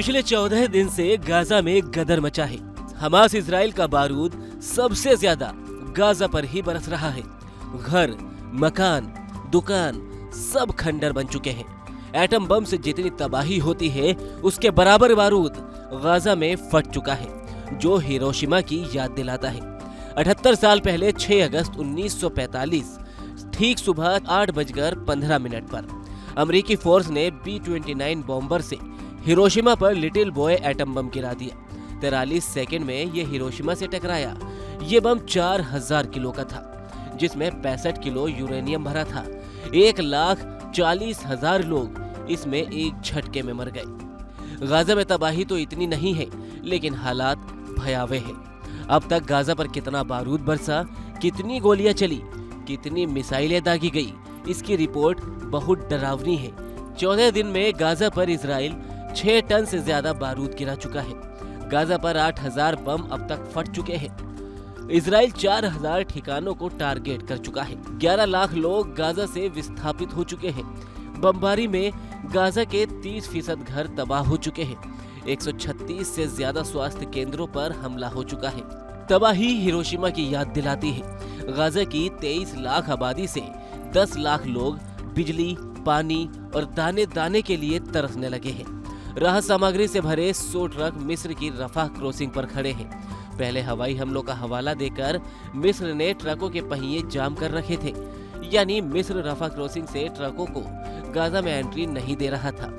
पिछले 14 दिन से गाजा में गदर मचा है। हमास इजराइल का बारूद सबसे ज्यादा गाजा पर ही बरस रहा है। घर, मकान, दुकान सब खंडर बन चुके हैं। एटम बम से जितनी तबाही होती है उसके बराबर बारूद गाजा में फट चुका है, जो हिरोशिमा की याद दिलाता है। 78 साल पहले 6 अगस्त 1945 ठीक सुबह 8:15 पर अमेरिकी फोर्स ने B-29 बॉम्बर से हिरोशिमा पर लिटिल बॉय एटम बम गिरा दिया। 43 सेकंड में ये हिरोशिमा से टकराया। ये बम 4000 किलो का था, जिसमें 65 किलो यूरेनियम भरा था। 1,40,000 लोग इसमें एक झटके में मर गए। गाजा में तबाही तो इतनी नहीं है, लेकिन हालात भयावह है। अब तक गाजा पर कितना बारूद बरसा, कितनी गोलियां चली, कितनी मिसाइलें दागी गई, इसकी रिपोर्ट बहुत डरावनी है। 14 दिन में गाजा पर इजराइल 6 टन से ज्यादा बारूद गिरा चुका है। गाजा पर 8000 बम अब तक फट चुके हैं। इजराइल 4000 ठिकानों को टारगेट कर चुका है। 11 लाख लोग गाजा से विस्थापित हो चुके हैं। बमबारी में गाजा के 30% घर तबाह हो चुके हैं। 136 से ज्यादा स्वास्थ्य केंद्रों पर हमला हो चुका है। तबाही हिरोशिमा की याद दिलाती है। गाजा की 23 लाख आबादी से 10 लाख लोग बिजली, पानी और दाने दाने के लिए तरसने लगे हैं। राहत सामग्री से भरे 100 ट्रक मिस्र की रफाह क्रॉसिंग पर खड़े हैं। पहले हवाई हमलों का हवाला देकर मिस्र ने ट्रकों के पहिए जाम कर रखे थे, यानी मिस्र रफा क्रॉसिंग से ट्रकों को गाजा में एंट्री नहीं दे रहा था।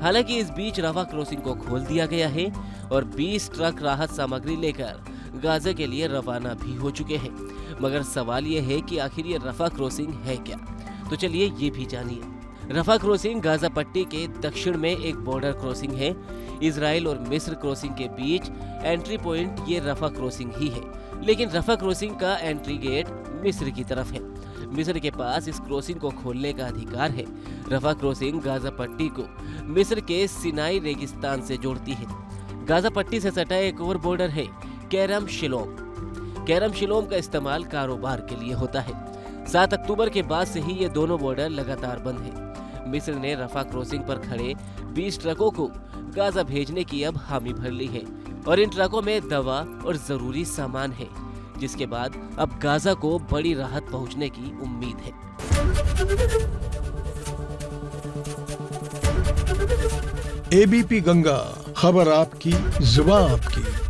हालांकि इस बीच रफा क्रॉसिंग को खोल दिया गया है और 20 ट्रक राहत सामग्री लेकर गाजा के लिए रवाना भी हो चुके हैं। मगर सवाल ये है कि आखिर ये रफा क्रॉसिंग है क्या? तो चलिए ये भी जानिए। रफा क्रॉसिंग गाजा पट्टी के दक्षिण में एक बॉर्डर क्रॉसिंग है। इजराइल और मिस्र क्रॉसिंग के बीच एंट्री पॉइंट ये रफा क्रॉसिंग ही है, लेकिन रफा क्रॉसिंग का एंट्री गेट मिस्र की तरफ है। मिस्र के पास इस क्रॉसिंग को खोलने का अधिकार है। रफा क्रॉसिंग गाजा पट्टी को मिस्र के सिनाई रेगिस्तान से जोड़ती है। गाजा पट्टी से सटा एक और बॉर्डर है केरम शिलोम। केरम शिलोम का इस्तेमाल कारोबार के लिए होता है। 7 अक्टूबर के बाद से ही ये दोनों बॉर्डर लगातार बंद है। मिस्र ने रफा क्रॉसिंग पर खड़े 20 ट्रकों को गाजा भेजने की अब हामी भर ली है और इन ट्रकों में दवा और जरूरी सामान है, जिसके बाद अब गाजा को बड़ी राहत पहुंचने की उम्मीद है। ABP गंगा, खबर आपकी, जुबान आपकी।